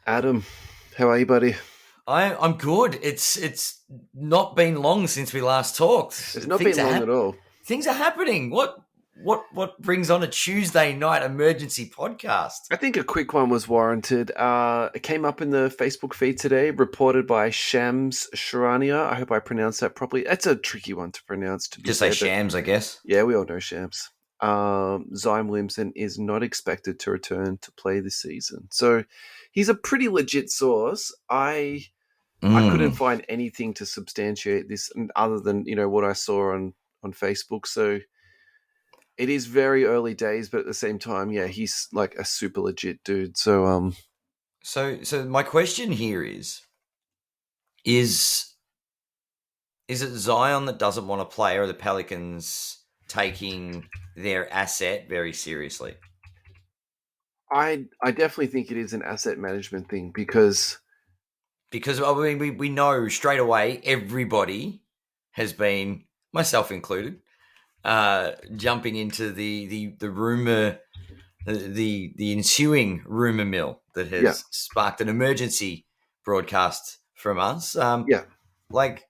Adam, how are you, buddy? I'm good. It's not been long since we last talked. It's not been long at all. Things are happening. What brings on a Tuesday night emergency podcast? I think a quick one was warranted. It came up in the Facebook feed today, reported by Shams Sharania. I hope I pronounced that properly. That's a tricky one to pronounce, to be Just say fair, but Shams, I guess. yeah, we all know Shams. Zion Williamson is not expected to return to play this season, so he's a pretty legit source. I couldn't Mm. find anything to substantiate this other than what I saw on Facebook. So it is very early days, but at the same time, yeah, he's like a super legit dude. So So my question here is is it Zion that doesn't want to play, or are the Pelicans taking their asset very seriously? I definitely think it is an asset management thing because Because I mean, we know straight away everybody has been, myself included, jumping into the rumor, the ensuing rumor mill that yeah, has sparked an emergency broadcast from us. yeah. Like,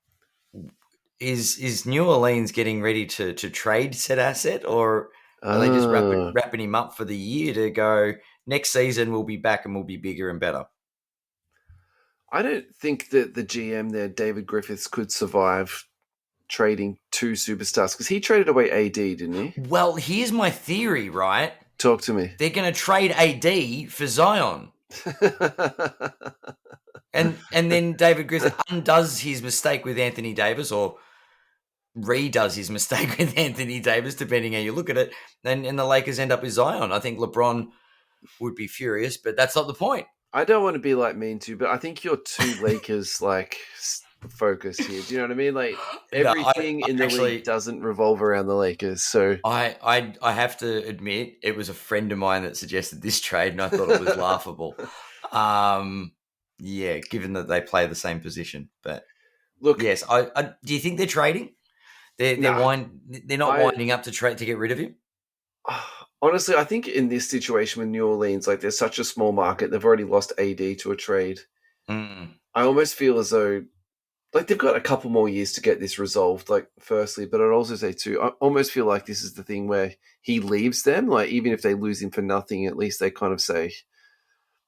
is New Orleans getting ready to trade said asset, or are they just Uh, wrapping him up for the year to go next season? We'll be back and we'll be bigger and better. I don't think that the GM there, David Griffiths, could survive trading two superstars because he traded away AD, didn't he? Well, here's my theory, right? Talk to me. They're going to trade AD for Zion. And then David Griffith undoes his mistake with Anthony Davis, or redoes his mistake with Anthony Davis, depending how you look at it, and the Lakers end up with Zion. I think LeBron would be furious, but that's not the point. I don't want to be like mean to, but I think you're too Lakers focus here. Do you know what I mean? Like No, everything in the league doesn't revolve around the Lakers. So I have to admit, it was a friend of mine that suggested this trade, and I thought it was laughable. Yeah, given that they play the same position, but look, yes, I do you think they're trading? nah, They're not I winding up to trade to get rid of him. honestly I think in this situation with New Orleans, like there's such a small market, they've already lost AD to a trade. Mm. I almost feel as though like they've got a couple more years to get this resolved. Like firstly, but I'd also say too, I almost feel like this is the thing where he leaves them. Like even if they lose him for nothing, at least they kind of say,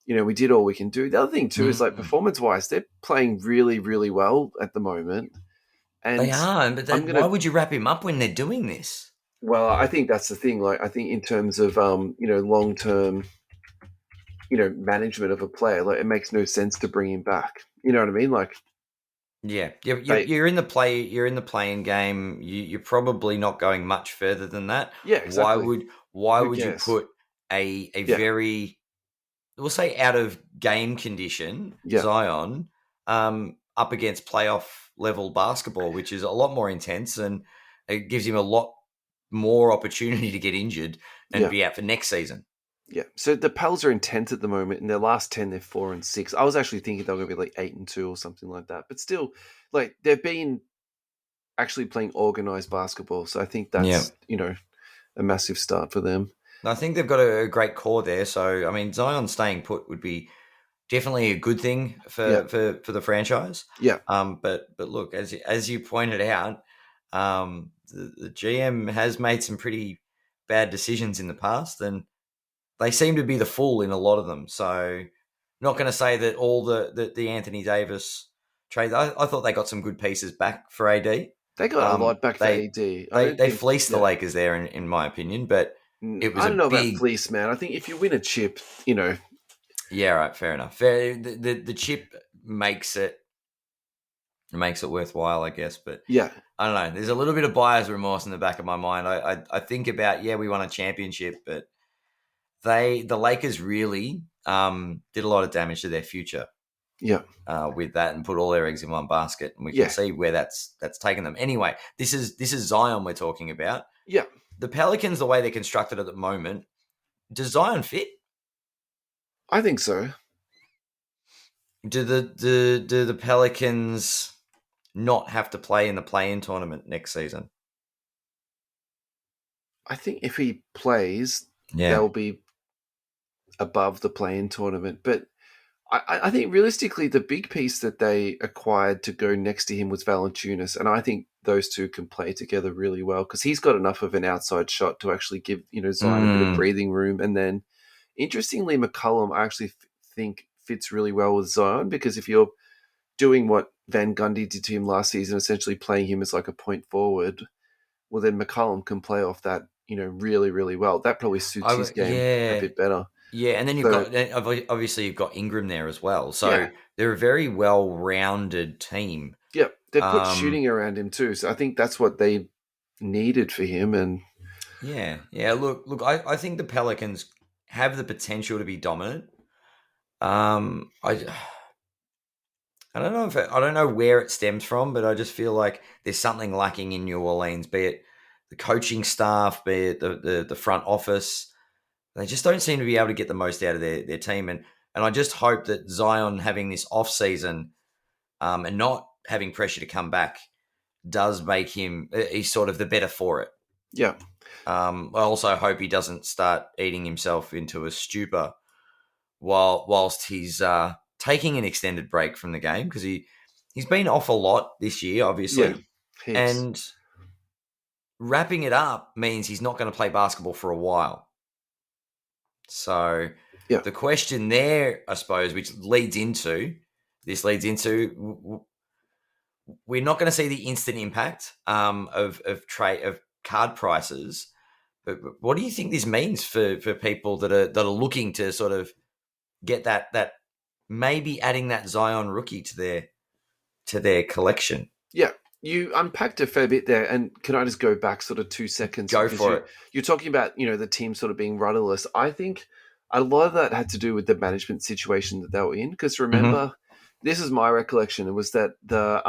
we did all we can do. The other thing too is like Mm. performance wise, they're playing really, really well at the moment. They And are, but I'm why gonna would you wrap him up when they're doing this? well, I think that's the thing. Like I think in terms of long term, management of a player, like it makes no sense to bring him back. You know what I mean? Like Yeah, they you're in the play. You're in the playing game. You're probably not going much further than that. yeah, Why exactly. would why Who would you cares? put a Yeah, very, we'll say, out of game condition yeah, Zion up against playoff level basketball, which is a lot more intense, and it gives him a lot more opportunity to get injured and yeah. be out for next season. Yeah, so the Pels are in 10th at the moment. In their last 10, they're 4-6. I was actually thinking they were going to be like 8-2 or something like that. But still, like they've been actually playing organized basketball. So I think Yeah. that's a massive start for them. I think they've got a great core there. So, I mean, Zion staying put would be definitely a good thing Yeah, for the franchise. yeah, But look, as you pointed out, the GM has made some pretty bad decisions in the past, and they seem to be the fool in a lot of them. So, not going to say that all the Anthony Davis trade. I thought they got some good pieces back for AD. they got a lot back for They AD. I they don't they think. fleeced the Yeah, Lakers there, in my opinion, but it was I a don't know about big. fleece, man. I think if you win a chip, Yeah, right. Fair enough. The chip makes it worthwhile, I guess. But yeah, I don't know. There's a little bit of buyer's remorse in the back of my mind. I think about, yeah, we won a championship, but the Lakers really did a lot of damage to their future yeah, with that, and put all their eggs in one basket, and we can yeah, see where that's taken them. Anyway, this is Zion we're talking about. yeah. The Pelicans, the way they're constructed at the moment, does Zion fit? I think so. Do the Pelicans not have to play in the play-in tournament next season? I think if he plays, Yeah. they'll be above the play-in tournament. But I think realistically, the big piece that they acquired to go next to him was Valanciunas, and I think those two can play together really well because he's got enough of an outside shot to actually give Zion a bit of Mm. breathing room. And then, interestingly, McCollum I actually think fits really well with Zion because if you're doing what Van Gundy did to him last season, essentially playing him as like a point forward, well then McCollum can play off that really really well. That probably suits his game a Yeah, bit better. yeah, and then you've So got obviously you've got Ingram there as well, so yeah, they're a very well-rounded team. yeah, they've put Um, shooting around him too. So I think that's what they needed for him. And yeah, yeah. Look, I think the Pelicans have the potential to be dominant. I don't know if I don't know where it stems from, but I just feel like there's something lacking in New Orleans, be it the coaching staff, be it the front office. They just don't seem to be able to get the most out of their team, and I just hope that Zion having this off season and not having pressure to come back does make him he's sort of the better for it. yeah, I also hope he doesn't start eating himself into a stupor whilst he's taking an extended break from the game because he's been off a lot this year, yeah, obviously, heaps. and wrapping it up means he's not going to play basketball for a while. So Yeah, the question there, I suppose, which leads into we're not going to see the instant impact of trade of card prices. But what do you think this means for people that are looking to sort of get that maybe adding that Zion rookie to their collection? yeah. You unpacked a fair bit there, and can I just go back sort of 2 seconds Go because for it. you're talking about the team sort of being rudderless. I think a lot of that had to do with the management situation that they were in. Because Mm-hmm. remember, this is my recollection. It was that the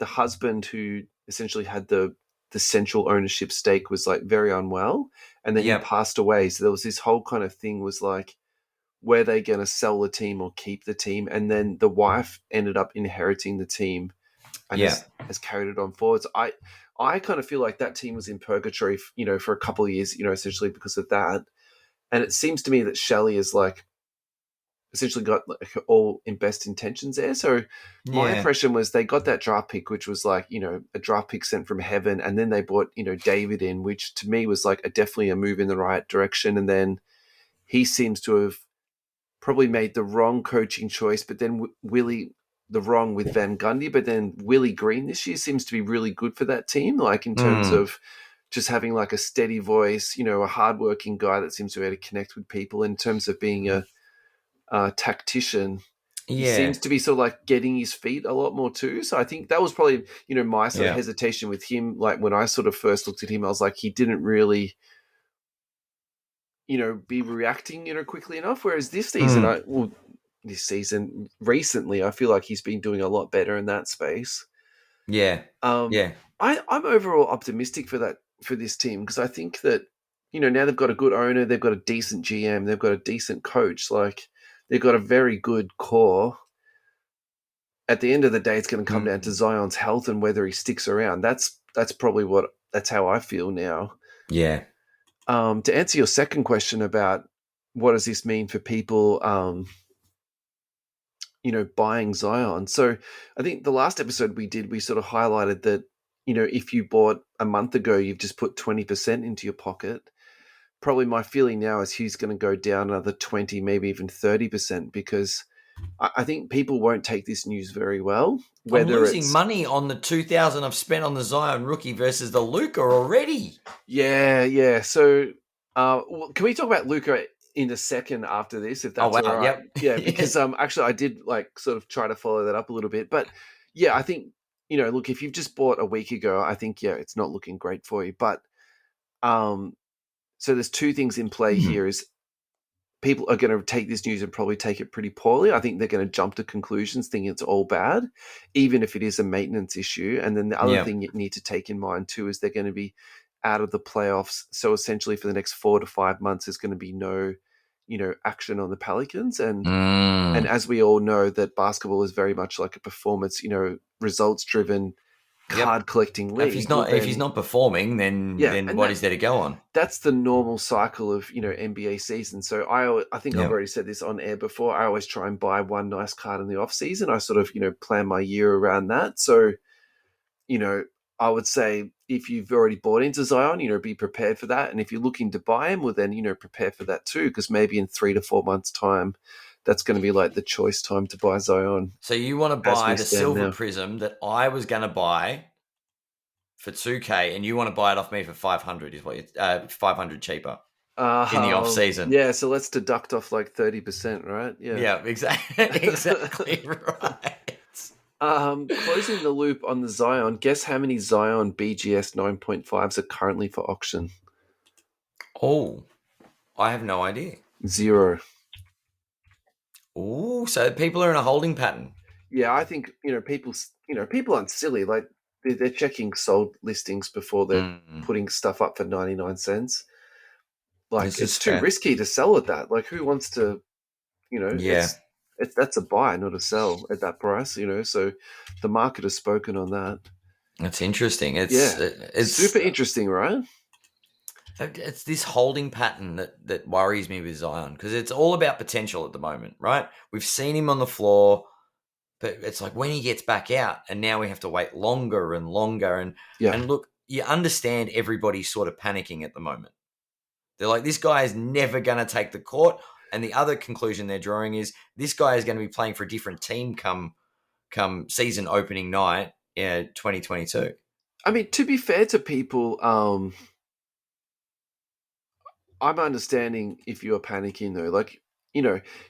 husband who essentially had the central ownership stake was like very unwell, and then he Yep. passed away. So there was this whole kind of thing was like, were they going to sell the team or keep the team? And then the wife ended up inheriting the team and Yeah. has carried it on forwards. I kind of feel like that team was in purgatory, for a couple of years, essentially because of that. And it seems to me that Shelley is like essentially got like all in best intentions there. So my Yeah. impression was they got that draft pick, which was like a draft pick sent from heaven, and then they brought David in, which to me was like definitely a move in the right direction. And then he seems to have probably made the wrong coaching choice, but then Willie the wrong with Van Gundy. But then Willie Green this year seems to be really good for that team, like in terms Mm. of just having like a steady voice, a hardworking guy that seems to be able to connect with people. In terms of being a tactician, he Yeah. seems to be sort of like getting his feet a lot more too. So I think that was probably my sort of Yeah. hesitation with him. Like when I sort of first looked at him, I was like he didn't really be reacting, quickly enough. Whereas this season, Mm. recently, I feel like he's been doing a lot better in that space. Yeah. Um, Yeah. I'm overall optimistic for this team because I think that now they've got a good owner, they've got a decent GM, they've got a decent coach, like they've got a very good core. At the end of the day, it's going to come down to Mm. Zion's health and whether he sticks around. That's probably that's how I feel now. Yeah. To answer your second question about what does this mean for people, buying Zion. So I think the last episode we did, we sort of highlighted that, if you bought a month ago, you've just put 20% into your pocket. Probably my feeling now is he's going to go down another 20, maybe even 30% because I think people won't take this news very well, I'm whether losing it's, money on the 2,000 I've spent on the Zion rookie versus the Luca already. yeah, yeah. So, well, can we talk about Luca in a second after this, if Oh that's all wow. right? Yep. Yeah, Yeah. because actually, I did like sort of try to follow that up a little bit, but yeah, I think look, if you've just bought a week ago, I think it's not looking great for you. But um, so there's two things in play Hmm. here: is people are going to take this news and probably take it pretty poorly. I think they're going to jump to conclusions, thinking it's all bad, even if it is a maintenance issue. And then the other Yeah. thing you need to take in mind too is they're going to be out of the playoffs. So essentially, for the next 4 to 5 months, there's going to be no, action on the Pelicans. And Mm. as we all know, that basketball is very much like a performance, results driven. Yep. card collecting If league, well he's then not performing, yeah, then and what is there to go on? that's the normal cycle of NBA season. So I think I've Yeah. already said this on air before. I always try and buy one nice card in the off season. I sort of plan my year around that. So you know I would say if you've already bought into Zion, be prepared for that. And if you're looking to buy him, well then prepare for that too, because maybe in 3 to 4 months' time, that's going to be like the choice time to buy Zion So you want to as buy we the stand silver now. prism that I was going to buy for 2K, and you want to buy it off me for 500 is what 500 cheaper in the off season. Yeah. So let's deduct off like 30%, right? Yeah. Yeah, exactly, exactly right. Closing the loop on the Zion, guess how many Zion BGS 9.5s are currently for auction? Oh, I have no idea. 0. Oh, so people are in a holding pattern. Yeah, I think, people aren't silly. Like, they're checking sold listings before they're Mm, putting stuff up for 99 cents. Like, this is it's too fair. risky to sell at that. Like, who wants to, Yeah, that's a buy, not a sell at that price, so the market has spoken on that. that's interesting. Yeah. Super interesting, right? It's this holding pattern that worries me with Zion because it's all about potential at the moment, right? We've seen him on the floor, but it's like when he gets back out, and now we have to wait longer and longer. Yeah. And look, you understand everybody's sort of panicking at the moment. They're like, this guy is never going to take the court. And the other conclusion they're drawing is this guy is going to be playing for a different team come season opening night in 2022. I mean, to be fair to people, I'm understanding if you're panicking though. Like,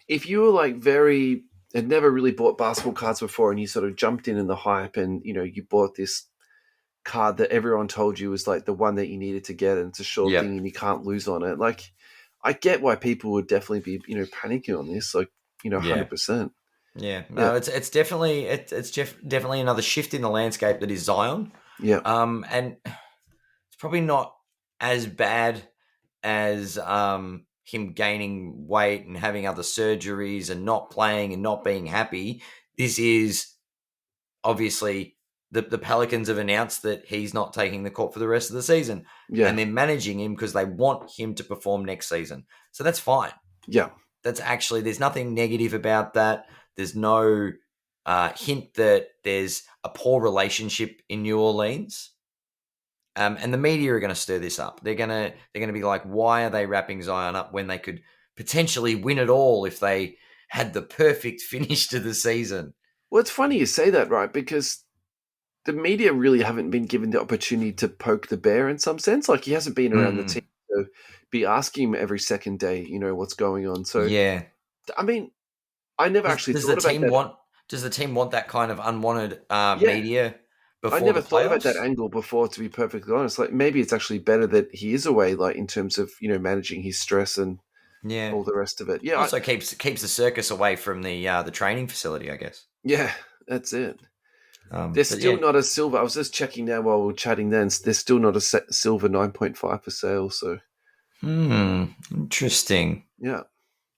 if you were like had never really bought basketball cards before and you sort of jumped in the hype and, you bought this card that everyone told you was like the one that you needed to get and it's a sure Yep. thing and you can't lose on it. Like, I get why people would definitely be, panicking on this. Like, Yeah. 100%. Yeah. Yeah. No, it's definitely definitely another shift in the landscape that is Zion. Yeah. And it's probably not as bad as him gaining weight and having other surgeries and not playing and not being happy. This is obviously the Pelicans have announced that he's not taking the court for the rest of the season. Yeah. And they're managing him because they want him to perform next season. So that's fine. Yeah. That's actually, there's nothing negative about that. There's no hint that there's a poor relationship in New Orleans. And the media are going to stir this up. They're going to be like, why are they wrapping Zion up when they could potentially win it all if they had the perfect finish to the season? Well, it's funny you say that, right? Because the media really haven't been given the opportunity to poke the bear in some sense. Like, he hasn't been around the team to be asking him every second day, what's going on. So, Yeah. I mean, I never actually Does the thought about team that. want that kind of unwanted Yeah, media I before never the thought about that playoffs? angle before, to be perfectly honest. Like, maybe it's actually better that he is away, like, in terms of, managing his stress and Yeah. all the rest of it. Yeah, Also keeps the circus away from the training facility, I guess. yeah, that's it. There's But still yeah, not a silver. I was just checking now while we were chatting then. There's still not a silver 9.5 for sale. So, interesting. yeah.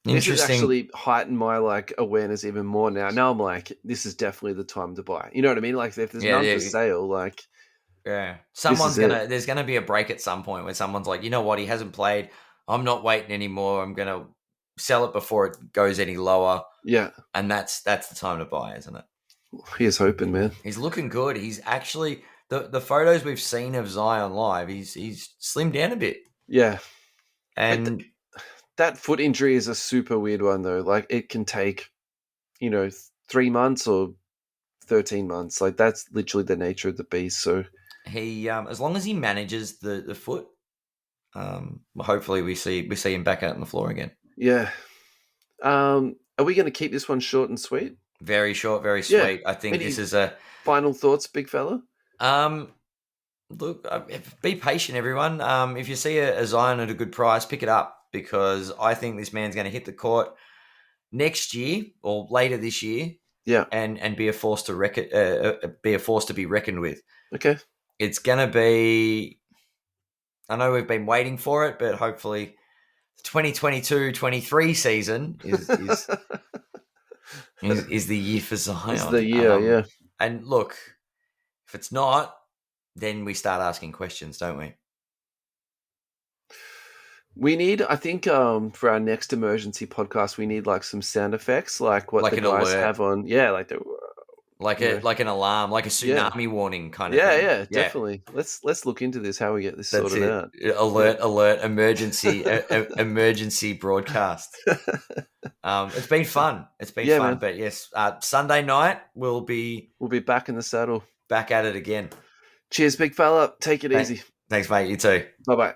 This has Interesting. actually heightened my like awareness even more now. Now I'm like, this is definitely the time to buy. You know what I mean? Like, if there's Yeah, none for yeah, sale, like, yeah. this is it. There's gonna be a break at some point where someone's like, you know what, he hasn't played. I'm not waiting anymore. I'm gonna sell it before it goes any lower. Yeah. And that's the time to buy, isn't it? Here's hoping, man. He's looking good. He's actually the photos we've seen of Zion live, he's slimmed down a bit. Yeah. And That foot injury is a super weird one, though. Like, it can take, 3 months or 13 months. Like, that's literally the nature of the beast. So, he as long as he manages the foot, hopefully we see him back out on the floor again. yeah. Are we going to keep this one short and sweet? Very short, very Yeah. sweet. I think Any this is a final thoughts, big fella? look. Be patient, everyone. If you see a Zion at a good price, pick it up because I think this man's going to hit the court next year or later this year. Yeah. And be a force to be reckoned with. Okay. It's going to be. I know we've been waiting for it, but hopefully, the 2022-23 season is the year for Zion. It's the year, yeah. And look, If it's not, then we start asking questions, don't we? We need, I think, for our next emergency podcast, we need like some sound effects, like what Like the an guys alert, have on. Yeah, like the, like you know, an alarm, like a yeah, tsunami warning kind of yeah, thing. yeah, Yeah, definitely. Let's look into this. How we get this that's sorted it. out. Yeah. Alert, alert, emergency, emergency broadcast. It's been fun. It's been Yeah, fun. man. But yes, Sunday night we'll be We'll be back in the saddle. back at it again. Cheers, big fella. Take it easy. Thanks, mate. You too. Bye bye.